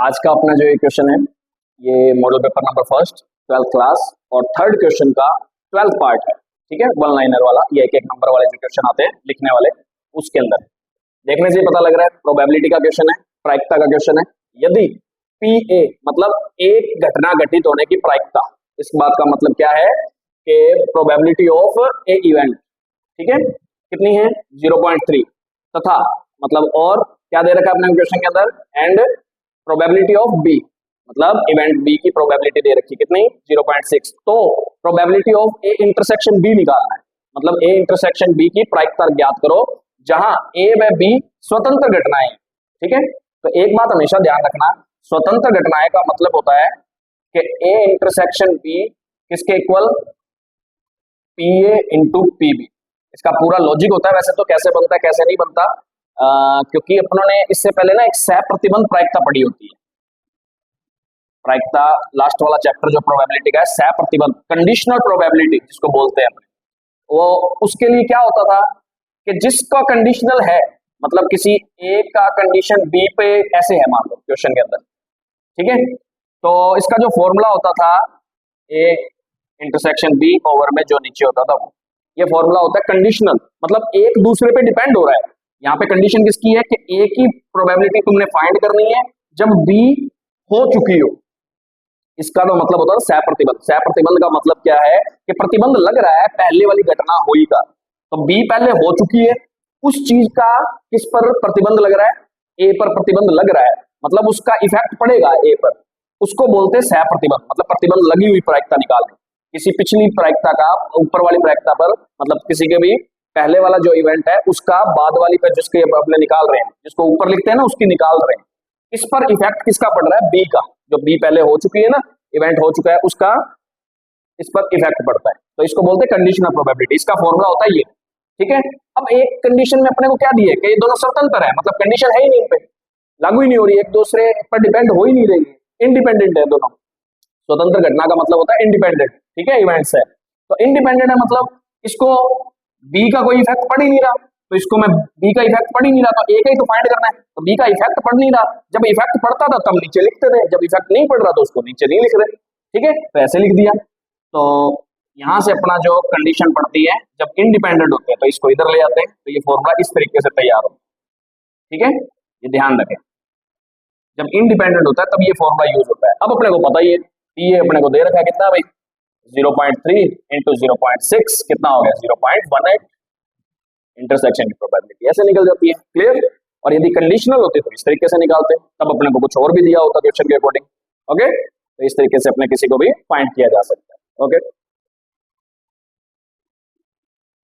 आज का अपना जो ये क्वेश्चन है ये model paper number first 12th class और थर्ड क्वेश्चन का 12th पार्ट है। ठीक है, वन लाइनर वाला, ये एक एक नंबर वाले जो क्वेश्चन आते हैं लिखने वाले, उसके अंदर देखने से ही पता लग रहा है प्रोबेबिलिटी का क्वेश्चन है, प्रायिकता का क्वेश्चन है। यदि पी ए मतलब एक घटना घटित होने की प्रायिकता, इस बात का मतलब क्या है कि प्रोबेबिलिटी ऑफ ए इवेंट, ठीक है, कितनी है 0.3, तथा मतलब और क्या दे रखा है अपने क्वेश्चन के अंदर, एंड प्रोबेबिलिटी ऑफ बी मतलब इवेंट बी की प्रोबेबिलिटी दे रखी कितनी 0.6। तो probability of A intersection B निकालना है, मतलब ए इंटरसेक्शन बी की प्रायिकता ज्ञात करो जहां ए व बी स्वतंत्र घटनाएं। ठीक है, तो एक बात हमेशा ध्यान रखना, स्वतंत्र घटनाएं का मतलब होता है कि ए इंटरसेक्शन बी किसके equal, P A into P B. इसका पूरा लॉजिक होता है, वैसे तो कैसे बनता है कैसे नहीं बनता, क्योंकि अपनों ने इससे पहले ना एक सह प्रतिबंध प्रायिकता पढ़ी होती है। प्रायिकता लास्ट वाला चैप्टर जो प्रोबेबिलिटी का है, सह प्रतिबंध कंडीशनल प्रोबेबिलिटी जिसको बोलते हैं, वो उसके लिए क्या होता था कि जिसका कंडीशनल है, मतलब किसी ए का कंडीशन बी पे ऐसे है मान लो क्वेश्चन के अंदर, ठीक है, तो इसका जो फॉर्मूला होता था ए इंटरसेक्शन बी ओवर में जो नीचे होता था वो, ये फॉर्मूला होता है कंडीशनल, मतलब एक दूसरे पे डिपेंड हो रहा है। यहाँ पे कंडीशन किसकी है कि ए की प्रोबेबिलिटी तुमने फाइंड करनी है जब बी हो चुकी हो। इसका तो मतलब होता है सह प्रतिबंध। सह प्रतिबंध का मतलब क्या है कि प्रतिबंध लग रहा है पहले वाली घटना हुई का, तो बी पहले हो चुकी है, उस चीज का किस पर प्रतिबंध लग रहा है, ए पर प्रतिबंध लग रहा है, मतलब उसका इफेक्ट पड़ेगा ए पर, उसको बोलते हैं सह प्रतिबंध। मतलब प्रतिबंध लगी हुई प्रायिकता निकालनी, किसी पिछली प्रायिकता का ऊपर वाली प्रायिकता पर, मतलब किसी के भी पहले वाला जो इवेंट है उसका बाद वाली पर जिसके अपने निकाल रहे हैं, जिसको ऊपर लिखते हैं ना उसकी निकाल रहे हैं, इस पर इफेक्ट किसका पड़ रहा है, बी का, जो बी पहले हो चुकी है ना, इवेंट हो चुका है, उसका इस पर इफेक्ट पड़ता है, तो इसको बोलते हैं कंडीशनल प्रोबेबिलिटी। इसका फॉर्मूला होता है ये। ठीक है, अब एक कंडीशन में अपने को क्या दिया है कि ये दोनों स्वतंत्र है, मतलब कंडीशन है ही नहीं, इन पे लागू ही नहीं हो रही, एक दूसरे पर डिपेंड हो ही नहीं रही, इंडिपेंडेंट है दोनों। स्वतंत्र घटना का मतलब होता है इंडिपेंडेंट, ठीक है, इवेंट्स है, तो इंडिपेंडेंट है मतलब इसको बी का कोई इफेक्ट पड़ ही नहीं रहा, तो इसको मैं बी का इफेक्ट पड़ ही नहीं रहा, तो ए का ही तो फाइंड करना है, तो बी का इफेक्ट पड़ नहीं रहा, जब इफेक्ट पड़ता था तब नीचे लिखते थे, जब इफेक्ट नहीं पड़ रहा तो उसको नीचे नहीं लिख रहे। ठीक है, तो ऐसे लिख दिया। तो यहां से अपना जो कंडीशन पड़ती है जब इंडिपेंडेंट होते हैं तो इसको इधर ले आते हैं, तो ये फॉर्मूला इस तरीके से तैयार होता है। ठीक है, ये ध्यान रखें, जब इंडिपेंडेंट होता है तब ये फॉर्मूला यूज होता है। अब अपने को पता ही है ये अपने को दे रखा है कितना भाई 0.3 इंटू 0.6 कितना हो गया 0.18, इंटरसेक्शन की प्रोबेबिलिटी ऐसे निकल जाती है। क्लियर, और यदि कंडीशनल होती तो इस तरीके से निकालते, तब अपने को कुछ और भी दिया होता क्वेश्चन के अकॉर्डिंग। ओके, तो इस तरीके से अपने किसी को भी फाइंड किया जा सकता है। ओके।